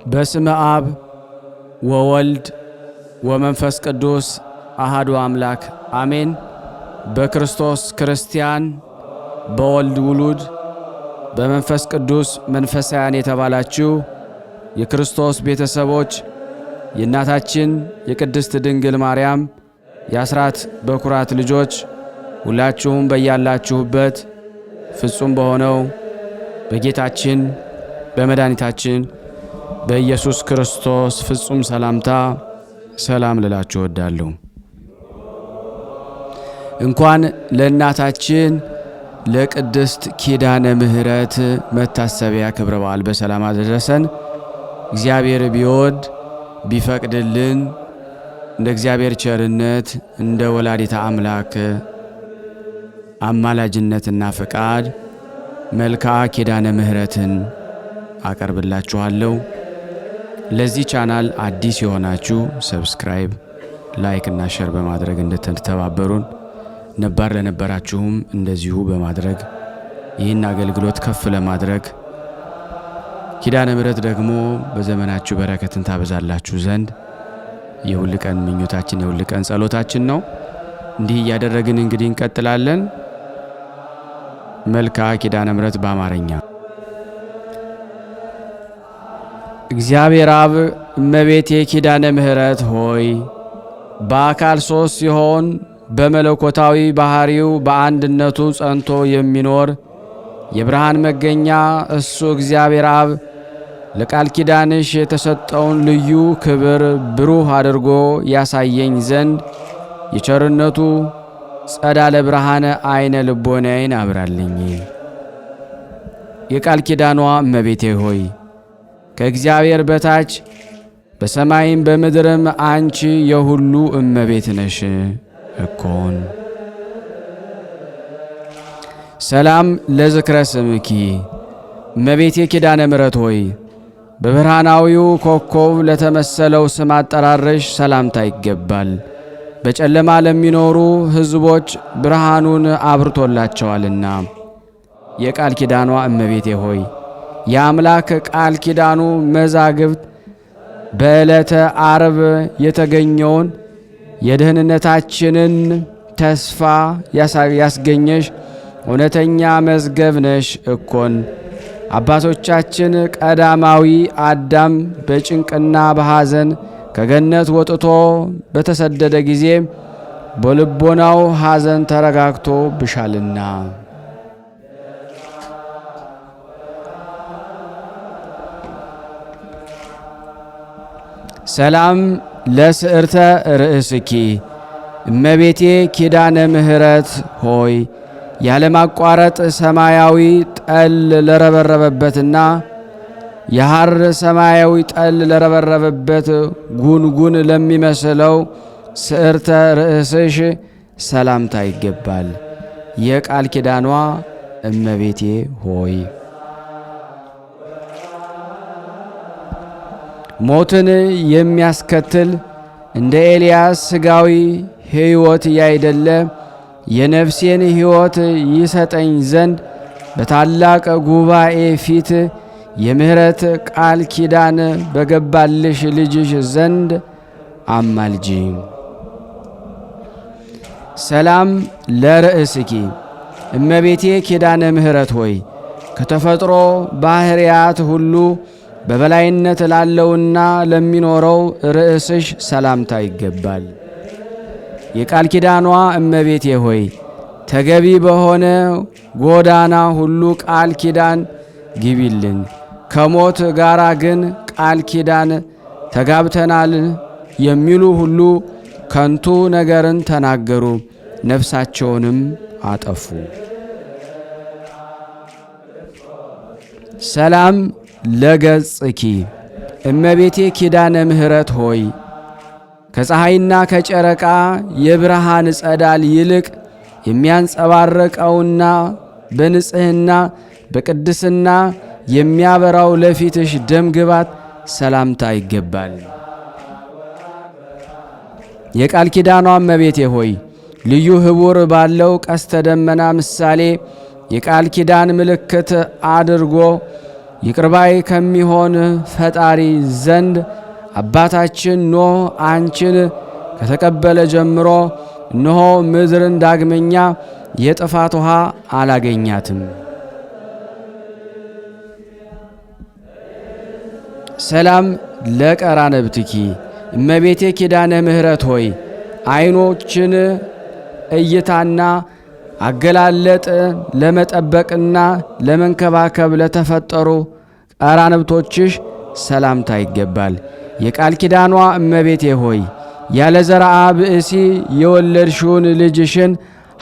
በስመ አብ ወወልድ ወመንፈስ ቅዱስ አሃዱ አምላክ አሜን። በክርስቶስ ክርስቲያን፣ በወልድ ውሉድ፣ በመንፈስ ቅዱስ መንፈሳውያን የተባላችሁ የክርስቶስ ቤተሰቦች የእናታችን የቅድስት ድንግል ማርያም የአስራት በኩራት ልጆች ሁላችሁም በያላችሁበት ፍጹም በሆነው በጌታችን በመድኃኒታችን በኢየሱስ ክርስቶስ ፍጹም ሰላምታ ሰላም ልላችሁ እወዳለሁ። እንኳን ለእናታችን ለቅድስት ኪዳነ ምሕረት መታሰቢያ ክብረ በዓል በሰላም አደረሰን። እግዚአብሔር ቢወድ ቢፈቅድልን እንደ እግዚአብሔር ቸርነት እንደ ወላዲተ አምላክ አማላጅነትና ፈቃድ መልክዓ ኪዳነ ምሕረትን አቀርብላችኋለሁ። ለዚህ ቻናል አዲስ የሆናችሁ ሰብስክራይብ፣ ላይክ እና ሼር በማድረግ እንድትተባበሩን፣ ነባር ለነበራችሁም እንደዚሁ በማድረግ ይህን አገልግሎት ከፍ ለማድረግ ኪዳነ ምሕረት ደግሞ በዘመናችሁ በረከትን ታበዛላችሁ ዘንድ የሁል ቀን ምኞታችን የሁል ቀን ጸሎታችን ነው። እንዲህ እያደረግን እንግዲህ እንቀጥላለን። መልክዓ ኪዳነ ምሕረት በአማርኛ። እግዚአብሔር አብ እመቤቴ ኪዳነ ምሕረት ሆይ በአካል ሦስት ሲሆን በመለኮታዊ ባህሪው በአንድነቱ ጸንቶ የሚኖር የብርሃን መገኛ እሱ እግዚአብሔር አብ ለቃል ኪዳንሽ የተሰጠውን ልዩ ክብር ብሩህ አድርጎ ያሳየኝ ዘንድ የቸርነቱ ጸዳለ ብርሃነ አይነ ልቦናዬን አብራልኝ። የቃል ኪዳኗ እመቤቴ ሆይ ከእግዚአብሔር በታች በሰማይም በምድርም አንቺ የሁሉ እመቤት ነሽ እኮን። ሰላም ለዝክረ ስምኪ እመቤቴ ኪዳነ ምሕረት ሆይ በብርሃናዊው ኮከብ ለተመሰለው ስም አጠራረሽ ሰላምታ ይገባል። በጨለማ ለሚኖሩ ሕዝቦች ብርሃኑን አብርቶላቸዋልና። የቃል ኪዳኗ እመቤቴ ሆይ የአምላክ ቃል ኪዳኑ መዛግብት በዕለተ ዓርብ የተገኘውን የደህንነታችንን ተስፋ ያስገኘሽ እውነተኛ መዝገብ ነሽ እኮን። አባቶቻችን ቀዳማዊ አዳም በጭንቅና በሐዘን ከገነት ወጥቶ በተሰደደ ጊዜ በልቦናው ሐዘን ተረጋግቶ ብሻልና። ሰላም ለስዕርተ ርእስኪ እመቤቴ ኪዳነ ምሕረት ሆይ ያለማቋረጥ ሰማያዊ ጠል ለረበረበበትና የሐር ሰማያዊ ጠል ለረበረበበት ጉንጉን ለሚመስለው ስዕርተ ርእስሽ ሰላምታ ይገባል። የቃል ኪዳኗ እመቤቴ ሆይ ሞትን የሚያስከትል እንደ ኤልያስ ሥጋዊ ሕይወት ያይደለ የነፍሴን ሕይወት ይሰጠኝ ዘንድ በታላቅ ጉባኤ ፊት የምሕረት ቃል ኪዳን በገባልሽ ልጅሽ ዘንድ አማልጂ። ሰላም ለርእስኪ እመቤቴ ኪዳነ ምሕረት ሆይ ከተፈጥሮ ባሕርያት ሁሉ በበላይነት ላለውና ለሚኖረው ርእስሽ ሰላምታ ይገባል። የቃል ኪዳኗ እመቤቴ ሆይ ተገቢ በሆነ ጎዳና ሁሉ ቃል ኪዳን ግቢልን። ከሞት ጋራ ግን ቃል ኪዳን ተጋብተናል የሚሉ ሁሉ ከንቱ ነገርን ተናገሩ፣ ነፍሳቸውንም አጠፉ። ሰላም ለገጽኪ እመቤቴ ኪዳነ ምሕረት ሆይ ከፀሐይና ከጨረቃ የብርሃን ጸዳል ይልቅ የሚያንጸባረቀውና በንጽሕና በቅድስና የሚያበራው ለፊትሽ ደም ግባት ሰላምታ ይገባል። የቃል ኪዳኗ እመቤቴ ሆይ ልዩ ህቡር ባለው ቀስተ ደመና ምሳሌ የቃል ኪዳን ምልክት አድርጎ ይቅርባይ ከሚሆን ፈጣሪ ዘንድ አባታችን ኖህ አንቺን ከተቀበለ ጀምሮ እነሆ ምድርን ዳግመኛ የጥፋት ውሃ አላገኛትም። ሰላም ለቀራነብትኪ እመቤቴ ኪዳነ ምሕረት ሆይ ዓይኖችን እይታና አገላለጥ ለመጠበቅና ለመንከባከብ ለተፈጠሩ ቀራንብቶችሽ ሰላምታ ይገባል። የቃል ኪዳኗ እመቤቴ ሆይ ያለ ዘርአ ብእሲ የወለድሽውን ልጅሽን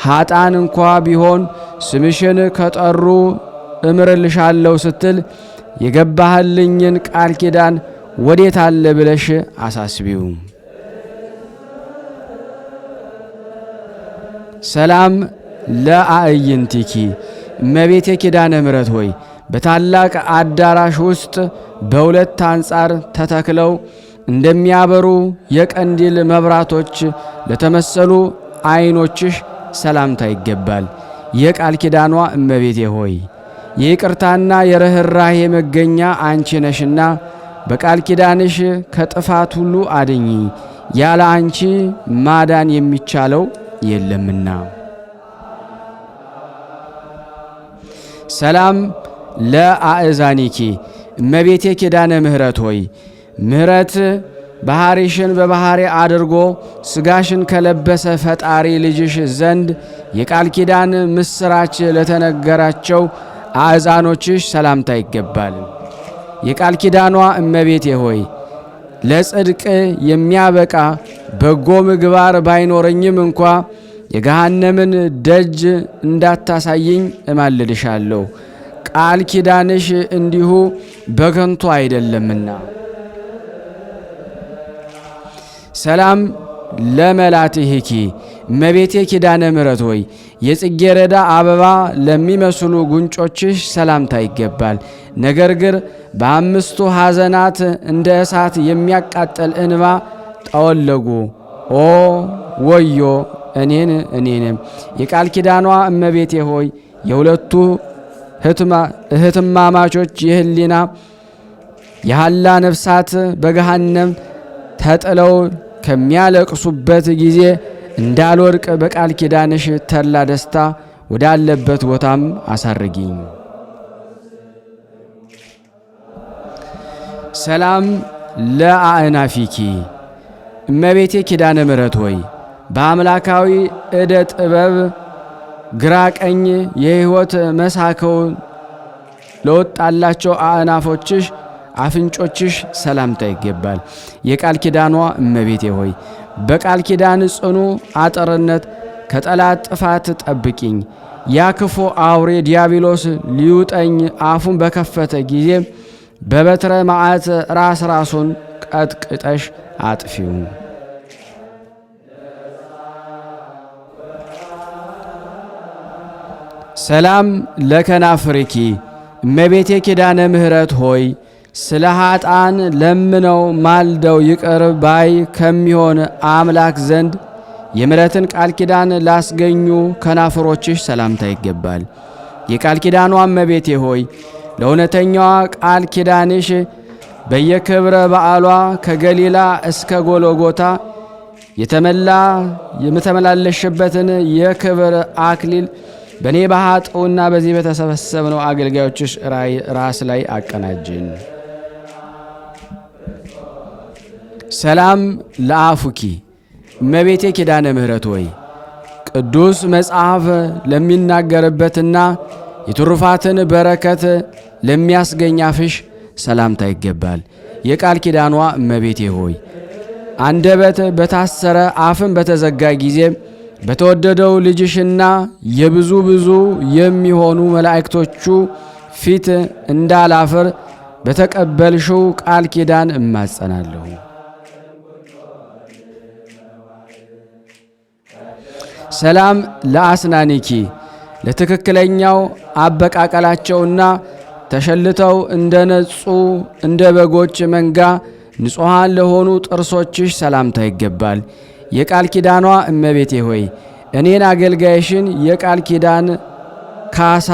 ኀጣን እንኳ ቢሆን ስምሽን ከጠሩ እምርልሻለሁ ስትል የገባህልኝን ቃል ኪዳን ወዴት አለ ብለሽ አሳስቢው። ሰላም ለአዕይንቲኪ እመቤቴ ኪዳነ ምሕረት ሆይ በታላቅ አዳራሽ ውስጥ በሁለት አንጻር ተተክለው እንደሚያበሩ የቀንዲል መብራቶች ለተመሰሉ ዓይኖችሽ ሰላምታ ይገባል። የቃል ኪዳኗ እመቤቴ ሆይ የይቅርታና የርኅራኄ መገኛ አንቺ ነሽና በቃል ኪዳንሽ ከጥፋት ሁሉ አድኚ። ያለ አንቺ ማዳን የሚቻለው የለምና። ሰላም ለአእዛኒኪ እመቤቴ ኪዳነ ምሕረት ሆይ ምሕረት ባህሪሽን በባህሪ አድርጎ ሥጋሽን ከለበሰ ፈጣሪ ልጅሽ ዘንድ የቃል ኪዳን ምስራች ለተነገራቸው አእዛኖችሽ ሰላምታ ይገባል። የቃል ኪዳኗ እመቤቴ ሆይ ለጽድቅ የሚያበቃ በጎ ምግባር ባይኖረኝም እንኳ የገሃነምን ደጅ እንዳታሳይኝ እማልድሻለሁ። ቃል ኪዳንሽ እንዲሁ በከንቱ አይደለምና። ሰላም ለመላትሂኪ እመቤቴ ኪዳነ ምሕረት ሆይ የጽጌረዳ አበባ ለሚመስሉ ጉንጮችሽ ሰላምታ ይገባል። ነገር ግን በአምስቱ ሐዘናት እንደ እሳት የሚያቃጠል እንባ ጠወለጉ። ኦ ወዮ እኔንም። የቃል ኪዳኗ እመቤቴ ሆይ የሁለቱ እህትማማቾች የህሊና የሐላ ነፍሳት በገሃነም ተጥለው ከሚያለቅሱበት ጊዜ እንዳልወድቅ በቃል ኪዳንሽ ተድላ ደስታ ወዳለበት ቦታም አሳርጊኝ። ሰላም ለአእናፊኪ እመቤቴ ኪዳነ ምሕረት ሆይ በአምላካዊ ዕደ ጥበብ ግራ ቀኝ የሕይወት መሳከው ለወጣላቸው አእናፎችሽ አፍንጮችሽ ሰላምታ ይገባል። የቃል ኪዳኗ እመቤቴ ሆይ በቃል ኪዳን ጽኑ አጥርነት ከጠላት ጥፋት ጠብቂኝ። ያ ክፉ አውሬ ዲያብሎስ ሊውጠኝ አፉን በከፈተ ጊዜ በበትረ መዓት ራሱን ቀጥቅጠሽ አጥፊው። ሰላም ለከናፍርኪ እመቤቴ ኪዳነ ምሕረት ሆይ ስለ ኀጣን ለምነው ማልደው ይቅር ባይ ከሚሆን አምላክ ዘንድ የምሕረትን ቃል ኪዳን ላስገኙ ከናፍሮችሽ ሰላምታ ይገባል። የቃል ኪዳኗ እመቤቴ ሆይ ለእውነተኛዋ ቃል ኪዳንሽ በየክብረ በዓሏ ከገሊላ እስከ ጎልጎታ የምተመላለሽበትን የክብር አክሊል በእኔ በኃጥኡና በዚህ በተሰበሰብነው አገልጋዮችሽ ራስ ላይ አቀናጅን። ሰላም ለአፉኪ እመቤቴ ኪዳነ ምሕረት ሆይ ቅዱስ መጽሐፍ ለሚናገርበትና የትሩፋትን በረከት ለሚያስገኝ አፍሽ ሰላምታ ይገባል። የቃል ኪዳኗ እመቤቴ ሆይ አንደበት በታሰረ አፍን በተዘጋ ጊዜ በተወደደው ልጅሽና የብዙ የሚሆኑ መላእክቶቹ ፊት እንዳላፍር በተቀበልሽው ቃል ኪዳን እማጸናለሁ። ሰላም ለአስናኒኪ ለትክክለኛው አበቃቀላቸውና ተሸልተው እንደነጹ እንደ በጎች መንጋ ንጹሐን ለሆኑ ጥርሶችሽ ሰላምታ ይገባል። የቃል ኪዳኗ እመቤቴ ሆይ እኔን አገልጋይሽን የቃል ኪዳን ካሳ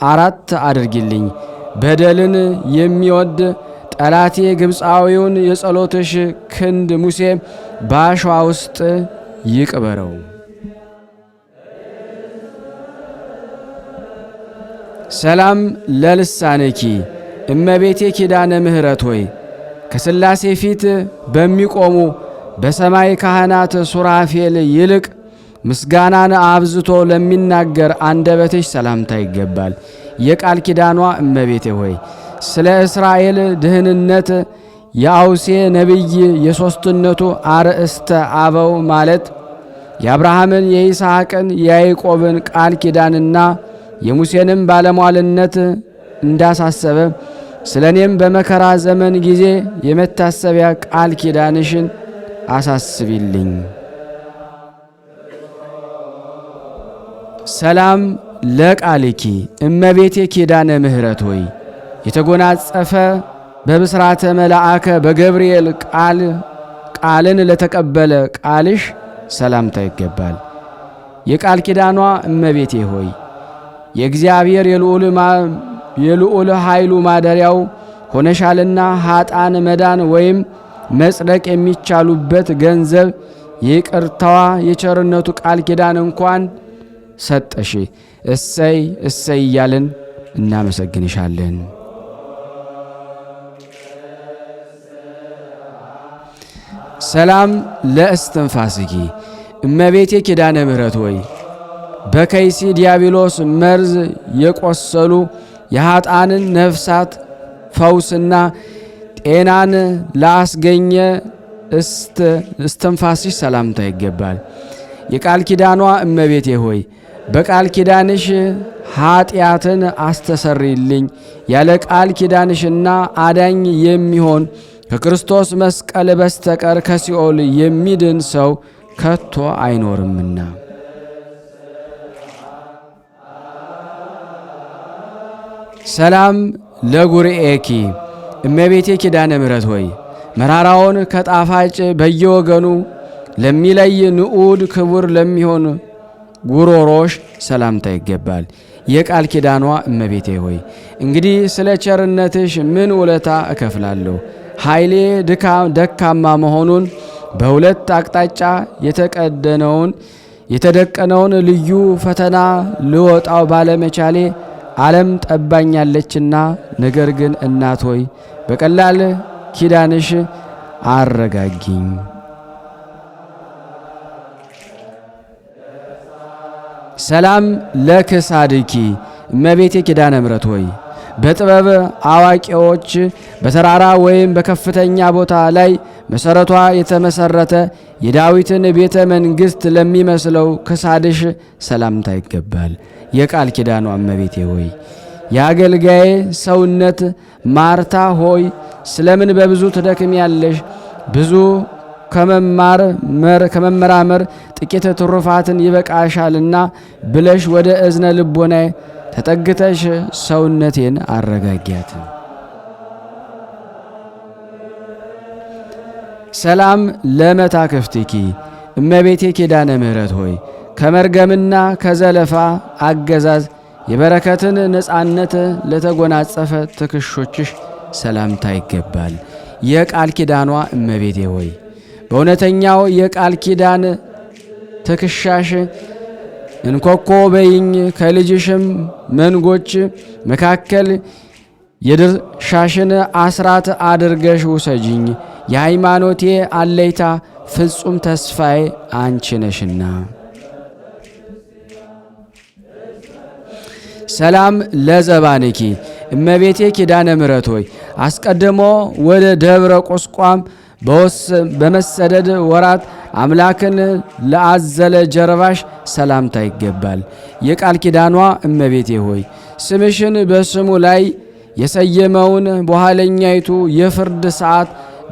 4 አድርጊልኝ። በደልን የሚወድ ጠላቴ ግብፃዊውን የጸሎትሽ ክንድ ሙሴ በአሸዋ ውስጥ ይቅበረው። ሰላም ለልሳንኪ እመቤቴ ኪዳነ ምሕረት ሆይ ከሥላሴ ፊት በሚቆሙ በሰማይ ካህናት ሱራፌል ይልቅ ምስጋናን አብዝቶ ለሚናገር አንደበትሽ ሰላምታ ይገባል። የቃል ኪዳኗ እመቤቴ ሆይ ስለ እስራኤል ድህንነት የአውሴ ነቢይ የሦስትነቱ አርእስተ አበው ማለት የአብርሃምን የይስሐቅን የያዕቆብን ቃል ኪዳንና የሙሴንም ባለሟልነት እንዳሳሰበ ስለ እኔም በመከራ ዘመን ጊዜ የመታሰቢያ ቃል ኪዳንሽን አሳስቢልኝ። ሰላም ለቃልኪ እመቤቴ ኪዳነ ምሕረት ሆይ የተጎናጸፈ በብስራተ መልአከ በገብርኤል ቃልን ለተቀበለ ቃልሽ ሰላምታ ይገባል። የቃል ኪዳኗ እመቤቴ ሆይ የእግዚአብሔር የልዑል ኃይሉ ማደሪያው ሆነሻልና ኀጣን መዳን ወይም መጽደቅ የሚቻሉበት ገንዘብ የይቅርታዋ የቸርነቱ ቃል ኪዳን እንኳን ሰጠሽ። እሰይ እሰይ እያልን እናመሰግንሻለን። ሰላም ለእስትንፋስኪ እመቤቴ ኪዳነ ምሕረት ሆይ በከይሲ ዲያብሎስ መርዝ የቆሰሉ የኀጣንን ነፍሳት ፈውስና ጤናን ላስገኘ እስትንፋስሽ ሰላምታ ይገባል። የቃል ኪዳኗ እመቤቴ ሆይ በቃል ኪዳንሽ ኀጢአትን አስተሰርይልኝ። ያለ ቃል ኪዳንሽና አዳኝ የሚሆን ከክርስቶስ መስቀል በስተቀር ከሲኦል የሚድን ሰው ከቶ አይኖርምና። ሰላም ለጉርኤኪ እመቤቴ ኪዳነ ምሕረት ሆይ መራራውን ከጣፋጭ በየወገኑ ለሚለይ ንዑድ ክቡር ለሚሆን ጉሮሮሽ ሰላምታ ይገባል። የቃል ኪዳኗ እመቤቴ ሆይ እንግዲህ ስለ ቸርነትሽ ምን ውለታ እከፍላለሁ? ኃይሌ ደካማ መሆኑን በሁለት አቅጣጫ የተደቀነውን ልዩ ፈተና ልወጣው ባለመቻሌ ዓለም ጠባኛለችና፣ ነገር ግን እናት ሆይ በቀላል ኪዳንሽ አረጋጊኝ። ሰላም ለክሳድኪ እመቤቴ ኪዳነ ምሕረት ሆይ በጥበብ አዋቂዎች በተራራ ወይም በከፍተኛ ቦታ ላይ መሰረቷ የተመሰረተ የዳዊትን ቤተ መንግሥት ለሚመስለው ክሳድሽ ሰላምታ ይገባል። የቃል ኪዳኗ እመቤቴ ሆይ የአገልጋዬ ሰውነት ማርታ ሆይ ስለምን በብዙ ትደክሚያለሽ? ብዙ ከመመራመር ጥቂት ትሩፋትን ይበቃሻልና ብለሽ ወደ እዝነ ልቦናዬ ተጠግተሽ ሰውነቴን አረጋጊያት። ሰላም ለመታክፍትኪ እመቤቴ ኪዳነ ምሕረት ሆይ ከመርገምና ከዘለፋ አገዛዝ የበረከትን ነፃነት ለተጎናጸፈ ትከሾችሽ ሰላምታ ይገባል። የቃል ኪዳኗ እመቤቴ ሆይ በእውነተኛው የቃል ኪዳን ትከሻሽ እንኮኮ በይኝ፣ ከልጅሽም መንጎች መካከል የድርሻሽን አስራት አድርገሽ ውሰጂኝ። የሃይማኖቴ አለይታ ፍጹም ተስፋዬ አንቺ ነሽና። ሰላም ለዘባንኪ እመቤቴ ኪዳነ ምሕረት ሆይ አስቀድሞ ወደ ደብረ ቁስቋም በመሰደድ ወራት አምላክን ለአዘለ ጀርባሽ ሰላምታ ይገባል። የቃል ኪዳኗ እመቤቴ ሆይ ስምሽን በስሙ ላይ የሰየመውን በኋለኛይቱ የፍርድ ሰዓት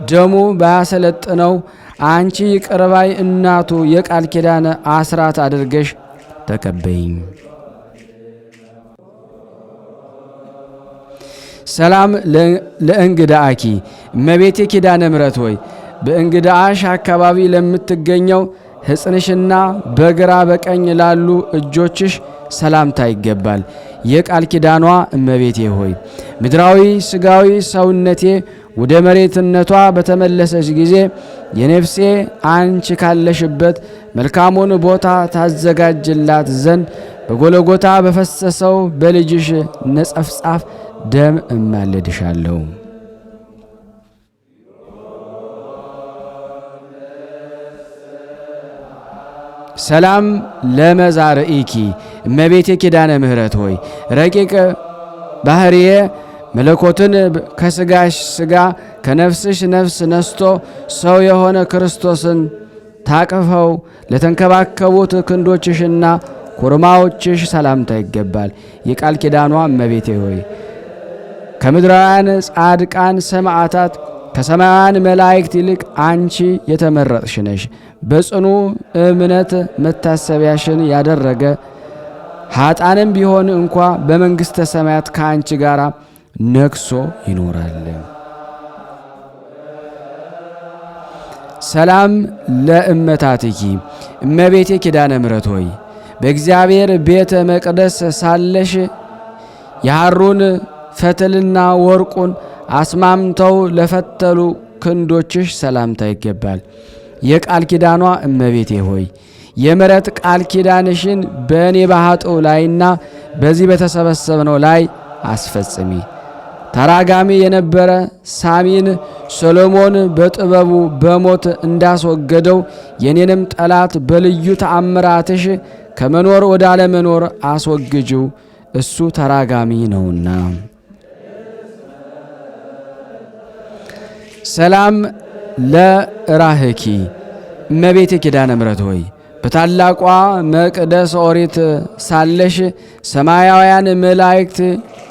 ደሙ ባያሰለጥነው አንቺ ይቅርባይ እናቱ የቃል ኪዳን አስራት አድርገሽ ተቀበይኝ። ሰላም ለእንግዳአኪ እመቤቴ ኪዳነ ምሕረት ሆይ በእንግዳአሽ አካባቢ ለምትገኘው ሕፅንሽና በግራ በቀኝ ላሉ እጆችሽ ሰላምታ ይገባል። የቃል ኪዳኗ እመቤቴ ሆይ ምድራዊ ሥጋዊ ሰውነቴ ወደ መሬትነቷ በተመለሰች ጊዜ የነፍሴ አንቺ ካለሽበት መልካሙን ቦታ ታዘጋጅላት ዘንድ በጎለጎታ በፈሰሰው በልጅሽ ነጸፍጻፍ ደም እማልድሻለሁ። ሰላም ለመዛርኢኪ እመቤቴ ኪዳነ ምሕረት ሆይ ረቂቅ ባህርየ መለኮትን ከስጋሽ ስጋ ከነፍስሽ ነፍስ ነስቶ ሰው የሆነ ክርስቶስን ታቅፈው ለተንከባከቡት ክንዶችሽና ኩርማዎችሽ ሰላምታ ይገባል። የቃል ኪዳኗ እመቤቴ ሆይ ከምድራውያን ጻድቃን ሰማዕታት ከሰማያውያን መላእክት ይልቅ አንቺ የተመረጥሽ ነሽ። በጽኑ እምነት መታሰቢያሽን ያደረገ ኃጥአንም ቢሆን እንኳ በመንግሥተ ሰማያት ከአንቺ ጋር ነግሶ ይኖራል። ሰላም ለእመታትኪ እመቤቴ ኪዳነ ምሕረት ሆይ በእግዚአብሔር ቤተ መቅደስ ሳለሽ የሐሩን ፈትልና ወርቁን አስማምተው ለፈተሉ ክንዶችሽ ሰላምታ ይገባል። የቃል ኪዳኗ እመቤቴ ሆይ የምሕረት ቃል ኪዳንሽን በእኔ በኃጥእ ላይና በዚህ በተሰበሰብነው ላይ አስፈጽሚ። ተራጋሚ የነበረ ሳሚን ሰሎሞን በጥበቡ በሞት እንዳስወገደው የኔንም ጠላት በልዩ ተአምራትሽ ከመኖር ወደ አለመኖር አስወግጅው፣ እሱ ተራጋሚ ነውና። ሰላም ለራህኪ እመቤቴ ኪዳነ ምሕረት ሆይ በታላቋ መቅደስ ኦሪት ሳለሽ ሰማያውያን መላእክት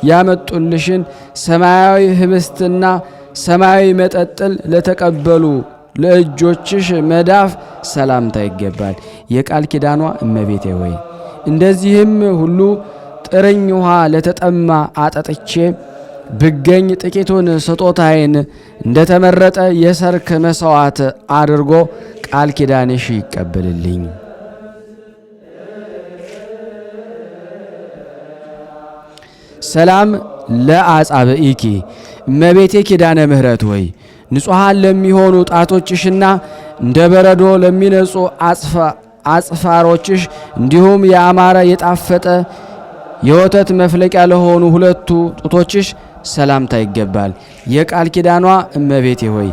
ያመጡልሽን ሰማያዊ ህብስትና ሰማያዊ መጠጥል ለተቀበሉ ለእጆችሽ መዳፍ ሰላምታ ይገባል። የቃል ኪዳኗ እመቤቴ ሆይ እንደዚህም ሁሉ ጥርኝ ውሃ ለተጠማ አጠጥቼ ብገኝ ጥቂቱን ስጦታዬን እንደተመረጠ የሰርክ መሥዋዕት አድርጎ ቃል ኪዳንሽ ይቀበልልኝ። ሰላም ለአጻብኢኪ እመቤቴ ኪዳነ ምሕረት ሆይ ንጹሐን ለሚሆኑ ጣቶችሽና እንደ በረዶ ለሚነጹ አጽፋሮችሽ እንዲሁም የአማረ የጣፈጠ የወተት መፍለቂያ ለሆኑ ሁለቱ ጡቶችሽ ሰላምታ ይገባል። የቃል ኪዳኗ እመቤቴ ሆይ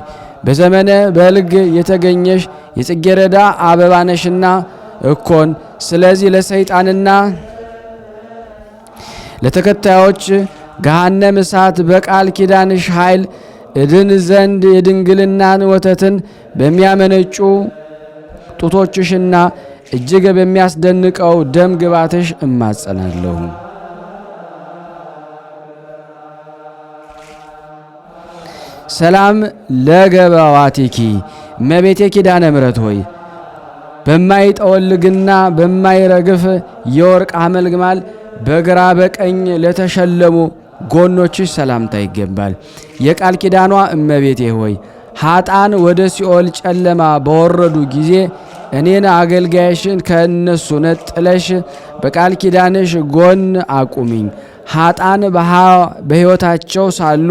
በዘመነ በልግ የተገኘሽ የጽጌረዳ አበባ ነሽና እኮን ስለዚህ ለሰይጣንና ለተከታዮች ገሃነም እሳት በቃል ኪዳንሽ ኃይል እድን ዘንድ የድንግልናን ወተትን በሚያመነጩ ጡቶችሽና እጅግ በሚያስደንቀው ደም ግባትሽ እማጸናለሁ። ሰላም ለገባዋቲኪ እመቤቴ ኪዳነ ምሕረት ሆይ በማይጠወልግና በማይረግፍ የወርቅ አመልግማል በግራ በቀኝ ለተሸለሙ ጎኖችሽ ሰላምታ ይገባል። የቃል ኪዳኗ እመቤቴ ሆይ ኃጥአን ወደ ሲኦል ጨለማ በወረዱ ጊዜ እኔን አገልጋይሽን ከእነሱ ነጥለሽ በቃል ኪዳንሽ ጎን አቁሚኝ። ኃጥአን በሕይወታቸው ሳሉ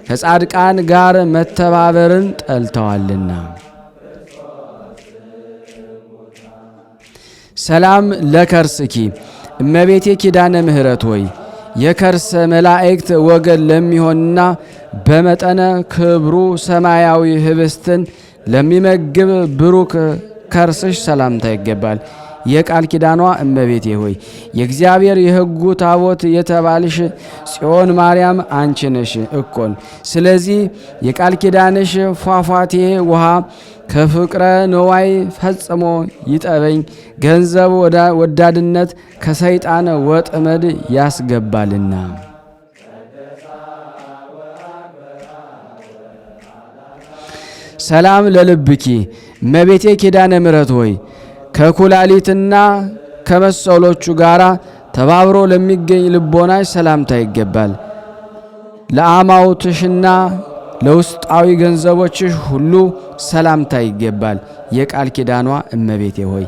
ከጻድቃን ጋር መተባበርን ጠልተዋልና። ሰላም ለከርስኪ እመቤቴ ኪዳነ ምሕረት ሆይ የከርሰ መላእክት ወገን ለሚሆንና በመጠነ ክብሩ ሰማያዊ ህብስትን ለሚመግብ ብሩክ ከርስሽ ሰላምታ ይገባል። የቃል ኪዳኗ እመቤቴ ሆይ የእግዚአብሔር የሕጉ ታቦት የተባልሽ ጽዮን ማርያም አንቺ ነሽ እኮን። ስለዚህ የቃል ኪዳንሽ ፏፏቴ ውሃ ከፍቅረ ነዋይ ፈጽሞ ይጠበኝ። ገንዘብ ወዳድነት ከሰይጣን ወጥመድ ያስገባልና። ሰላም ለልብኪ እመቤቴ ኪዳነ ምሕረት ሆይ ከኩላሊትና ከመሰሎቹ ጋር ተባብሮ ለሚገኝ ልቦናሽ ሰላምታ ይገባል። ለአማውትሽና ለውስጣዊ ገንዘቦችሽ ሁሉ ሰላምታ ይገባል። የቃል ኪዳኗ እመቤቴ ሆይ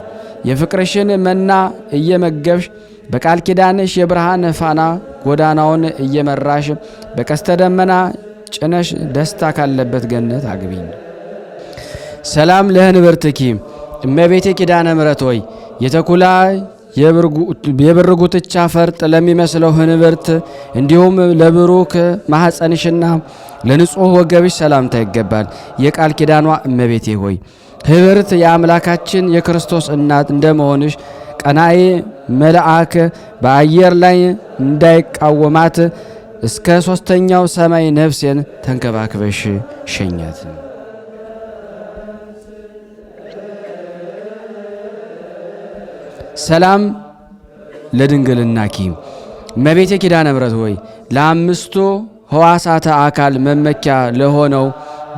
የፍቅርሽን መና እየመገብሽ በቃል ኪዳንሽ የብርሃን ፋና ጎዳናውን እየመራሽ በቀስተ ደመና ጭነሽ ደስታ ካለበት ገነት አግቢኝ። ሰላም ለህንብርትኪ እመቤቴ ኪዳነ ምሕረት ሆይ የተኩላ የብር ጉትቻ ፈርጥ ለሚመስለው ህንብርት እንዲሁም ለብሩክ ማኅፀንሽና ለንጹሕ ወገብሽ ሰላምታ ይገባል። የቃል ኪዳኗ እመቤቴ ሆይ ህብርት የአምላካችን የክርስቶስ እናት እንደመሆንሽ ቀናኤ መልአክ በአየር ላይ እንዳይቃወማት እስከ ሦስተኛው ሰማይ ነፍሴን ተንከባክበሽ ሸኛት። ሰላም ለድንግልናኪ እመቤቴ ኪዳነ ምሕረት ሆይ ለአምስቱ ሕዋሳተ አካል መመኪያ ለሆነው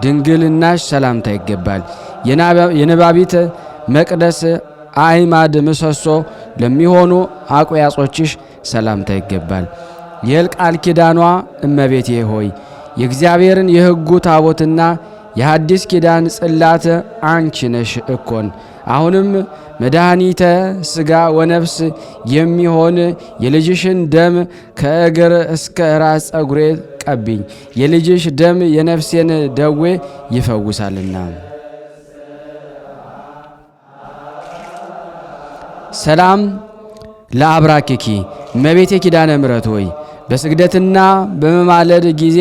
ድንግልናሽ ሰላምታ ይገባል። የነባቢት መቅደስ አዕማድ ምሰሶ ለሚሆኑ አቆያጾችሽ ሰላምታ ይገባል። የቃል ኪዳኗ እመቤቴ ሆይ የእግዚአብሔርን የሕጉ ታቦትና የሐዲስ ኪዳን ጽላት አንቺ ነሽ እኮን። አሁንም መድኃኒተ ሥጋ ወነፍስ የሚሆን የልጅሽን ደም ከእግር እስከ ራስ ጸጉሬ ቀቢኝ። የልጅሽ ደም የነፍሴን ደዌ ይፈውሳልና። ሰላም ለአብራኪኪ እመቤቴ ኪዳነ ምሕረት ሆይ በስግደትና በመማለድ ጊዜ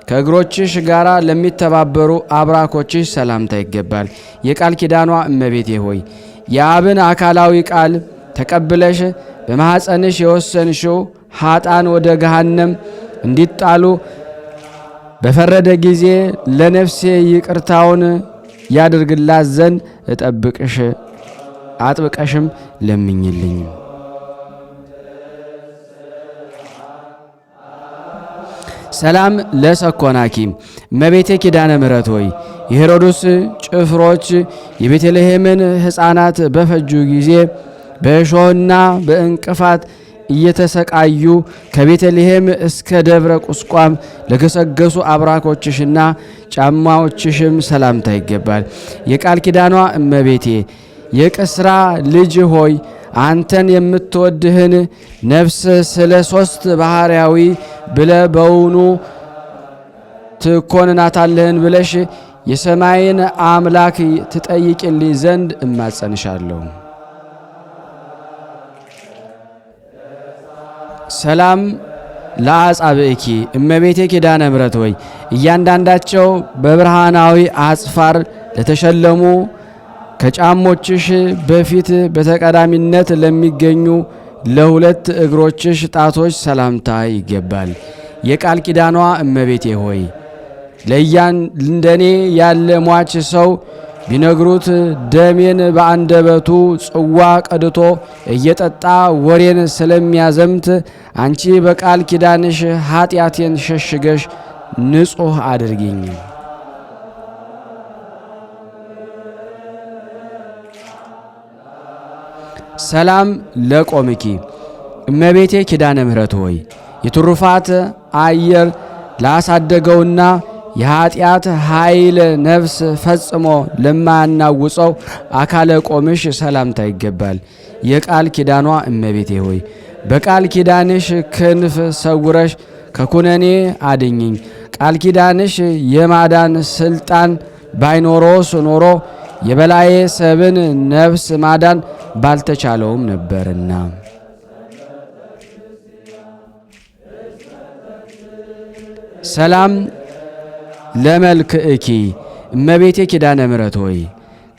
ከእግሮችሽ ጋር ለሚተባበሩ አብራኮችሽ ሰላምታ ይገባል። የቃል ኪዳኗ እመቤቴ ሆይ የአብን አካላዊ ቃል ተቀብለሽ በማኅፀንሽ የወሰንሽው ኃጣን ወደ ገሃነም እንዲጣሉ በፈረደ ጊዜ ለነፍሴ ይቅርታውን ያድርግላት ዘንድ እጠብቅሽ አጥብቀሽም ለምኝልኝ። ሰላም ለሰኮናኪ እመቤቴ ኪዳነ ምሕረት ሆይ የሄሮድስ ጭፍሮች የቤተልሔምን ሕፃናት በፈጁ ጊዜ በእሾህና በእንቅፋት እየተሰቃዩ ከቤተልሔም እስከ ደብረ ቁስቋም ለገሰገሱ አብራኮችሽና ጫማዎችሽም ሰላምታ ይገባል። የቃል ኪዳኗ እመቤቴ የቅስራ ልጅ ሆይ አንተን የምትወድህን ነፍስ ስለ ሦስት ባሕርያዊ ብለ በውኑ ትኮንናታለህን ብለሽ የሰማይን አምላክ ትጠይቅልኝ ዘንድ እማጸንሻለሁ። ሰላም ለአጻብእኪ እመቤቴ ኪዳነ ምሕረት ሆይ እያንዳንዳቸው በብርሃናዊ አጽፋር ለተሸለሙ ከጫሞችሽ በፊት በተቀዳሚነት ለሚገኙ ለሁለት እግሮችሽ ጣቶች ሰላምታ ይገባል። የቃል ኪዳኗ እመቤቴ ሆይ እንደኔ ያለ ሟች ሰው ቢነግሩት ደሜን በአንደበቱ ጽዋ ቀድቶ እየጠጣ ወሬን ስለሚያዘምት አንቺ በቃል ኪዳንሽ ኃጢአቴን ሸሽገሽ ንጹሕ አድርጊኝ። ሰላም ለቆምኪ እመቤቴ ኪዳነ ምሕረት ሆይ የትሩፋት አየር ላሳደገውና የኃጢአት ኃይል ነፍስ ፈጽሞ ለማያናውጸው አካለ ቆምሽ ሰላምታ ይገባል። የቃል ኪዳኗ እመቤቴ ሆይ በቃል ኪዳንሽ ክንፍ ሰውረሽ ከኩነኔ አድኝኝ። ቃል ኪዳንሽ የማዳን ስልጣን ባይኖሮስ ኖሮ የበላዬ ሰብን ነፍስ ማዳን ባልተቻለውም ነበርና። ሰላም ለመልክእኪ እመቤቴ ኪዳነ ምሕረት ሆይ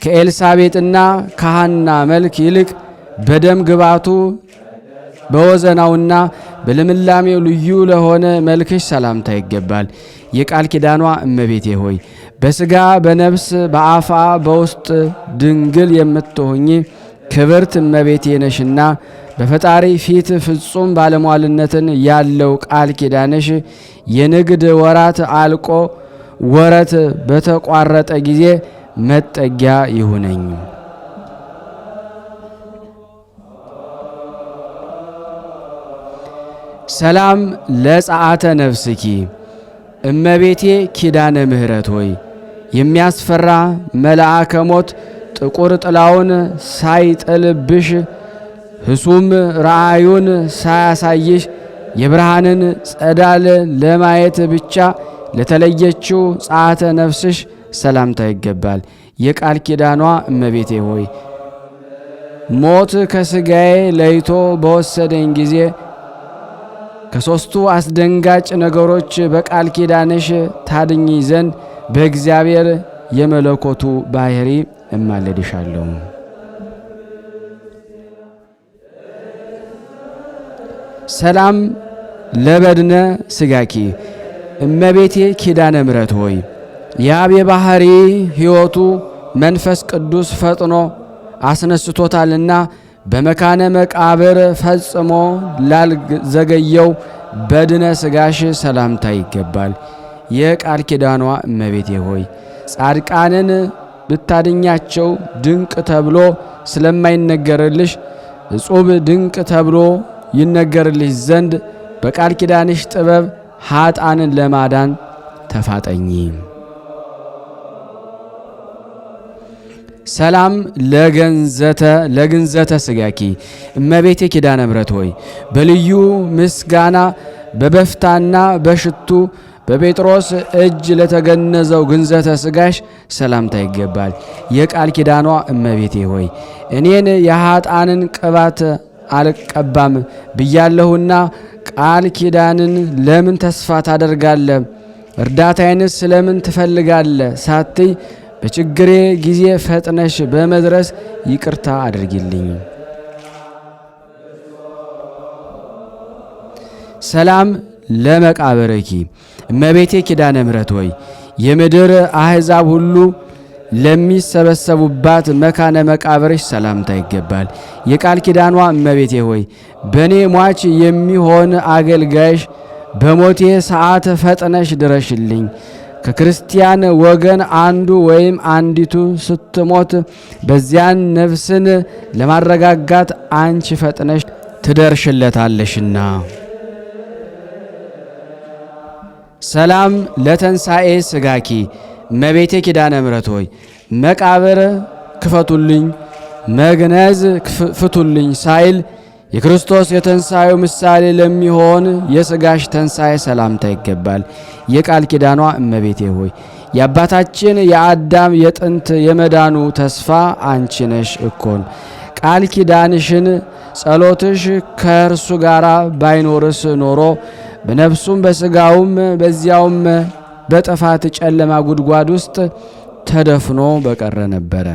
ከኤልሳቤጥና ከሐና መልክ ይልቅ በደም ግባቱ በወዘናውና በልምላሜው ልዩ ለሆነ መልክሽ ሰላምታ ይገባል። የቃል ኪዳኗ እመቤቴ ሆይ በሥጋ በነፍስ በአፋ በውስጥ ድንግል የምትሆኚ ክብርት እመቤቴ ነሽና በፈጣሪ ፊት ፍጹም ባለሟልነትን ያለው ቃል ኪዳንሽ የንግድ ወራት አልቆ ወረት በተቋረጠ ጊዜ መጠጊያ ይሁነኝ። ሰላም ለጸአተ ነፍስኪ እመቤቴ ኪዳነ ምሕረት ሆይ የሚያስፈራ መልአከ ሞት ጥቁር ጥላውን ሳይጥልብሽ ሕሱም ራእዩን ሳያሳይሽ የብርሃንን ጸዳል ለማየት ብቻ ለተለየችው ጸአተ ነፍስሽ ሰላምታ ይገባል። የቃል ኪዳኗ እመቤቴ ሆይ ሞት ከሥጋዬ ለይቶ በወሰደኝ ጊዜ ከሦስቱ አስደንጋጭ ነገሮች በቃል ኪዳንሽ ታድኝ ዘንድ በእግዚአብሔር የመለኮቱ ባሕሪ እማለድሻለሁ። ሰላም ለበድነ ሥጋኪ እመቤቴ ኪዳነ ምሕረት ሆይ የአብ የባሕሪ ሕይወቱ መንፈስ ቅዱስ ፈጥኖ አስነስቶታልና በመካነ መቃብር ፈጽሞ ላልዘገየው በድነ ሥጋሽ ሰላምታ ይገባል። የቃል ኪዳኗ እመቤቴ ሆይ ጻድቃንን ብታድኛቸው ድንቅ ተብሎ ስለማይነገርልሽ እጹብ ድንቅ ተብሎ ይነገርልሽ ዘንድ በቃል ኪዳንሽ ጥበብ ኀጣንን ለማዳን ተፋጠኚ። ሰላም ለግንዘተ ሥጋኪ እመቤቴ ኪዳነ ምሕረት ሆይ በልዩ ምስጋና በበፍታና በሽቱ በጴጥሮስ እጅ ለተገነዘው ግንዘተ ሥጋሽ ሰላምታ ይገባል። የቃል ኪዳኗ እመቤቴ ሆይ እኔን የኀጣንን ቅባት አልቀባም ብያለሁና ቃል ኪዳንን ለምን ተስፋ ታደርጋለ? እርዳታዬንስ ስለምን ትፈልጋለ? ሳትይ በችግሬ ጊዜ ፈጥነሽ በመድረስ ይቅርታ አድርጊልኝ። ሰላም ለመቃብርኪ እመቤቴ ኪዳነ ምሕረት ሆይ የምድር አሕዛብ ሁሉ ለሚሰበሰቡባት መካነ መቃብርሽ ሰላምታ ይገባል። የቃል ኪዳኗ እመቤቴ ሆይ በእኔ ሟች የሚሆን አገልጋይሽ በሞቴ ሰዓት ፈጥነሽ ድረሽልኝ። ከክርስቲያን ወገን አንዱ ወይም አንዲቱ ስትሞት በዚያን ነፍስን ለማረጋጋት አንቺ ፈጥነሽ ትደርሽለታለሽና። ሰላም ለተንሣኤ ሥጋኪ እመቤቴ ኪዳነ ምሕረት ሆይ መቃብር ክፈቱልኝ፣ መግነዝ ፍቱልኝ ሳይል የክርስቶስ የትንሣኤው ምሳሌ ለሚሆን የሥጋሽ ትንሣኤ ሰላምታ ይገባል። የቃል ኪዳኗ እመቤቴ ሆይ የአባታችን የአዳም የጥንት የመዳኑ ተስፋ አንቺ ነሽ እኮን። ቃል ኪዳንሽን ጸሎትሽ ከእርሱ ጋር ባይኖርስ ኖሮ በነፍሱም በሥጋውም በዚያውም በጥፋት ጨለማ ጉድጓድ ውስጥ ተደፍኖ በቀረ ነበረ።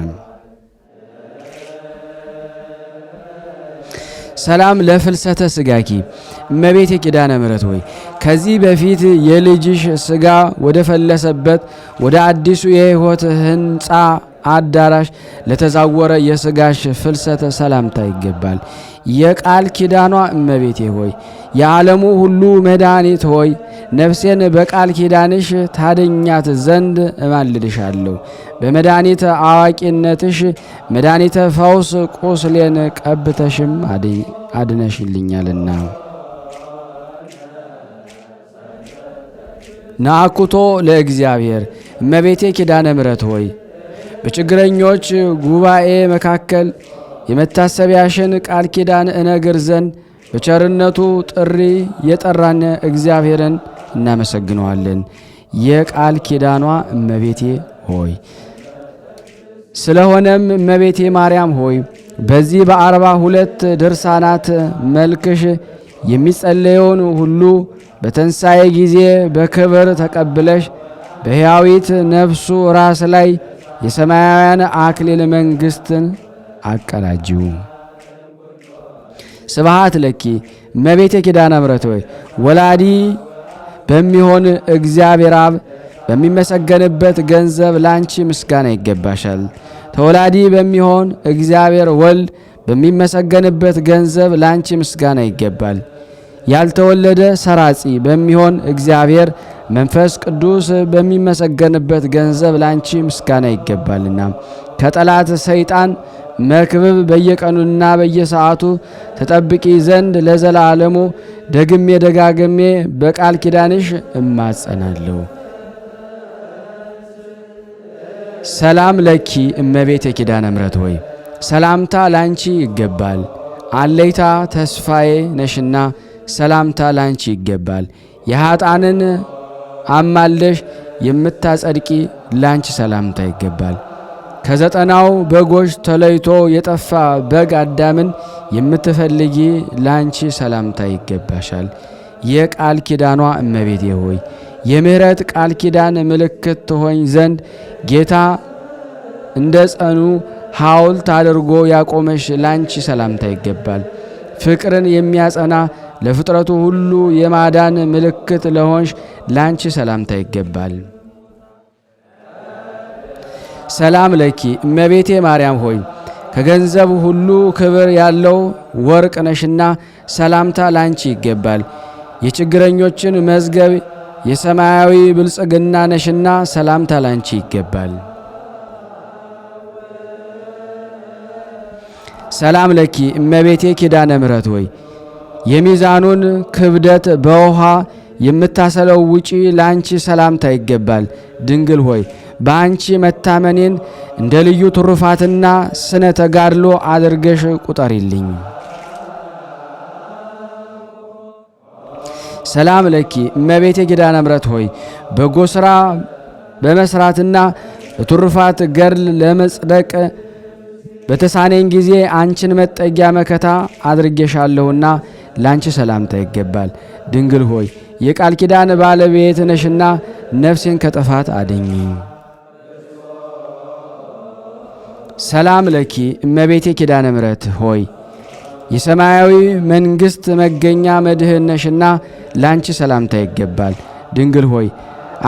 ሰላም ለፍልሰተ ሥጋኪ እመቤቴ ኪዳነ ምሕረት ሆይ ከዚህ በፊት የልጅሽ ሥጋ ወደ ፈለሰበት ወደ አዲሱ የሕይወት ሕንፃ አዳራሽ ለተዛወረ የሥጋሽ ፍልሰተ ሰላምታ ይገባል። የቃል ኪዳኗ እመቤቴ ሆይ የዓለሙ ሁሉ መድኃኒት ሆይ ነፍሴን በቃል ኪዳንሽ ታደኛት ዘንድ እማልድሻለሁ። በመድኃኒተ አዋቂነትሽ መድኃኒተ ፈውስ ቁስሌን ቀብተሽም አድነሽልኛልና። ናኩቶ ለእግዚአብሔር እመቤቴ ኪዳነ ምሕረት ሆይ በችግረኞች ጉባኤ መካከል የመታሰቢያሽን ቃል ኪዳን እነግር ዘንድ በቸርነቱ ጥሪ የጠራን እግዚአብሔርን እናመሰግነዋለን። የቃል ኪዳኗ እመቤቴ ሆይ ስለሆነም እመቤቴ ማርያም ሆይ በዚህ በ42 ድርሳናት መልክሽ የሚጸለየውን ሁሉ በትንሣኤ ጊዜ በክብር ተቀብለሽ በሕያዊት ነፍሱ ራስ ላይ የሰማያውያን አክሊል መንግሥትን አቀዳጂው። ስብሐት ለኪ እመቤቴ ኪዳነ ምሕረት ሆይ ወላዲ በሚሆን እግዚአብሔር አብ በሚመሰገንበት ገንዘብ ላንቺ ምስጋና ይገባሻል። ተወላዲ በሚሆን እግዚአብሔር ወልድ በሚመሰገንበት ገንዘብ ላንቺ ምስጋና ይገባል። ያልተወለደ ሰራጺ በሚሆን እግዚአብሔር መንፈስ ቅዱስ በሚመሰገንበት ገንዘብ ላንቺ ምስጋና ይገባልና ከጠላት ሰይጣን መክብብ በየቀኑና በየሰዓቱ ተጠብቂ ዘንድ ለዘላለሙ ደግሜ ደጋግሜ በቃል ኪዳንሽ እማጸናለሁ። ሰላም ለኪ እመቤቴ ኪዳነ ምሕረት ሆይ ሰላምታ ላንቺ ይገባል። አለይታ ተስፋዬ ነሽና ሰላምታ ላንቺ ይገባል። የኃጥአንን አማለሽ የምታጸድቂ ላንቺ ሰላምታ ይገባል። ከዘጠናው በጎች ተለይቶ የጠፋ በግ አዳምን የምትፈልጊ ላንቺ ሰላምታ ይገባሻል። የቃል ኪዳኗ እመቤቴ ሆይ የምህረት ቃል ኪዳን ምልክት ትሆኝ ዘንድ ጌታ እንደ ጸኑ ሐውልት አድርጎ ያቆመሽ ላንቺ ሰላምታ ይገባል። ፍቅርን የሚያጸና ለፍጥረቱ ሁሉ የማዳን ምልክት ለሆንሽ ላንቺ ሰላምታ ይገባል። ሰላም ለኪ እመቤቴ ማርያም ሆይ ከገንዘብ ሁሉ ክብር ያለው ወርቅ ነሽና ሰላምታ ላንቺ ይገባል። የችግረኞችን መዝገብ የሰማያዊ ብልጽግና ነሽና ሰላምታ ላንቺ ይገባል። ሰላም ለኪ እመቤቴ ኪዳነ ምሕረት ሆይ የሚዛኑን ክብደት በውሃ የምታሰለውጪ ላንቺ ሰላምታ ይገባል። ድንግል ሆይ በአንቺ መታመኔን እንደ ልዩ ትሩፋትና ስነ ተጋድሎ አድርገሽ ቁጠሪልኝ። ሰላም ለኪ እመቤቴ ኪዳነ ምሕረት ሆይ በጎ ሥራ በመስራትና በትሩፋት ገድል ለመጽደቅ በተሳኔን ጊዜ አንቺን መጠጊያ መከታ አድርጌሻለሁና ላንቺ ሰላምታ ይገባል። ድንግል ሆይ የቃል ኪዳን ባለቤት ነሽና ነፍሴን ከጥፋት አድኝ። ሰላም ለኪ እመቤቴ ኪዳነ ምሕረት ሆይ የሰማያዊ መንግሥት መገኛ መድህን ነሽና ላንቺ ሰላምታ ይገባል። ድንግል ሆይ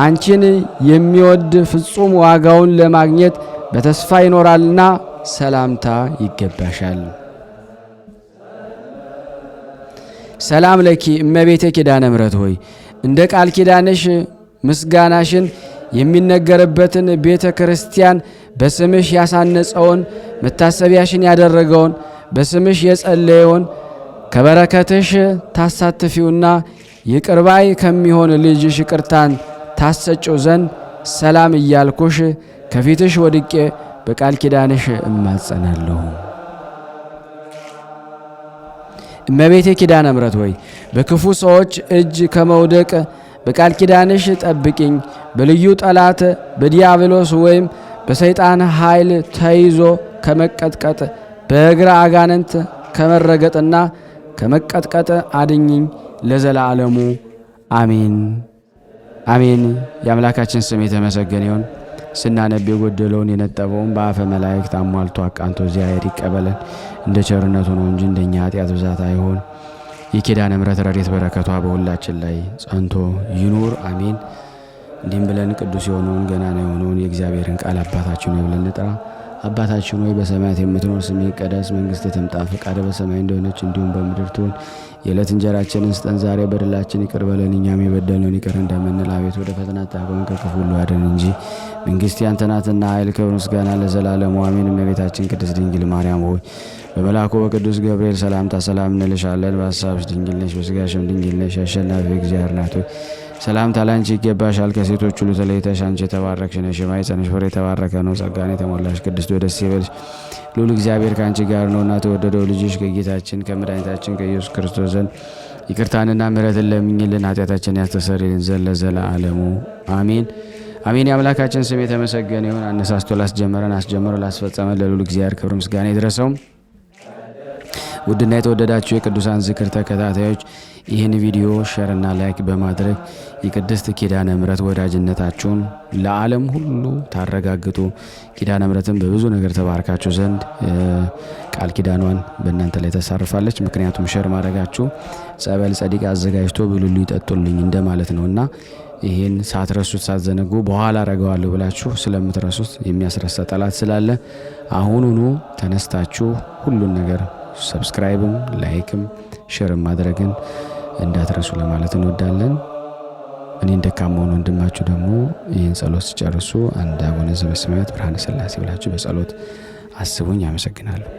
አንቺን የሚወድ ፍጹም ዋጋውን ለማግኘት በተስፋ ይኖራልና ሰላምታ ይገባሻል። ሰላም ለኪ እመቤቴ ኪዳነ ምሕረት ሆይ እንደ ቃል ኪዳንሽ ምስጋናሽን የሚነገርበትን ቤተ ክርስቲያን በስምሽ ያሳነጸውን መታሰቢያሽን ያደረገውን በስምሽ የጸለየውን ከበረከትሽ ታሳትፊውና ይቅርባይ ከሚሆን ልጅሽ ይቅርታን ታሰጭው ዘንድ ሰላም እያልኩሽ ከፊትሽ ወድቄ በቃል ኪዳንሽ እማጸናለሁ። እመቤቴ ኪዳነ ምሕረት ሆይ በክፉ ሰዎች እጅ ከመውደቅ በቃል ኪዳንሽ ጠብቂኝ። በልዩ ጠላት በዲያብሎስ ወይም በሰይጣን ኃይል ተይዞ ከመቀጥቀጥ በእግረ አጋንንት ከመረገጥና ከመቀጥቀጥ አድኝኝ ለዘላለሙ አሜን አሜን። የአምላካችን ስም የተመሰገነ ይሁን። ስናነብ የጎደለውን የነጠበውን በአፈ መላእክት አሟልቶ አቃንቶ እግዚአብሔር ይቀበለን። እንደ ቸርነቱ ነው እንጂ እንደኛ ኃጢአት ብዛት አይሆን። የኪዳነ ምሕረት ረድኤት በረከቷ በሁላችን ላይ ጸንቶ ይኑር አሜን። እንዲህም ብለን ቅዱስ የሆነውን ገናና የሆነውን የእግዚአብሔርን ቃል አባታችን ሆይ ብለን እንጥራ። አባታችን ሆይ በሰማያት የምትኖር ስምህ ይቀደስ፣ መንግሥትህ ትምጣ፣ ፈቃድህ በሰማይ እንደሆነች እንዲሁም በምድር ትሁን። የዕለት እንጀራችንን ስጠን ዛሬ፣ በደላችን ይቅር በለን እኛም የበደልነውን ይቅር እንደምንል፣ አቤቱ ወደ ፈተና አታግባን ከክፉ ሁሉ አድነን እንጂ መንግሥት ያንተ ናትና ኃይል፣ ክብር፣ ምስጋና ለዘላለሙ አሜን። እመቤታችን ቅድስት ድንግል ማርያም ሆይ በመልአኩ በቅዱስ ገብርኤል ሰላምታ ሰላም እንልሻለን። በሐሳብሽ ድንግል ነሽ፣ በሥጋሽም ድንግል ነሽ። አሸናፊ እግዚአብሔር ናት ሆይ ሰላምታ ላንቺ ይገባሻል። ከሴቶች ሁሉ ተለይተሽ አንቺ የተባረክሽ ነሽ፣ የማኅፀንሽ ፍሬ የተባረከ ነው። ጸጋን የተሞላሽ ቅድስት ሆይ ደስ ይበልሽ፣ ልዑል እግዚአብሔር ከአንቺ ጋር ነውና ተወደደው ልጅሽ ከጌታችን ከመድኃኒታችን ከኢየሱስ ክርስቶስ ዘንድ ይቅርታንና ምሕረትን ለምኝልን ኃጢአታችን ያስተሰርይልን ዘንድ ለዘላለሙ አሜን አሜን። የአምላካችን ስም የተመሰገነ ይሁን። አነሳስቶ ላስጀመረን አስጀምሮ ላስፈጸመን ለልዑል እግዚአብሔር ክብር ምስጋና ይድረሰው። ውድና የተወደዳችሁ የቅዱሳን ዝክር ተከታታዮች ይህን ቪዲዮ ሼርና ላይክ በማድረግ የቅድስት ኪዳነ ምሕረት ወዳጅነታችሁን ለዓለም ሁሉ ታረጋግጡ። ኪዳነ ምሕረትን በብዙ ነገር ተባርካችሁ ዘንድ ቃል ኪዳኗን በእናንተ ላይ ተሳርፋለች። ምክንያቱም ሼር ማድረጋችሁ ጸበል ጸዲቅ አዘጋጅቶ ብሉሉ ይጠጡልኝ እንደማለት ነውና ይህን ሳትረሱት ሳትዘነጉ በኋላ አረገዋለሁ ብላችሁ ስለምትረሱት የሚያስረሳ ጠላት ስላለ አሁኑኑ ተነስታችሁ ሁሉን ነገር ሰብስክራይብም ላይክም ሼርም ማድረግን እንዳትረሱ ለማለት እንወዳለን። እኔን ደካማውን ወንድማችሁ ደግሞ ይህን ጸሎት ሲጨርሱ አንድ አቡነ ዘበሰማያት ብርሃነ ሥላሴ ብላችሁ በጸሎት አስቡኝ። አመሰግናለሁ።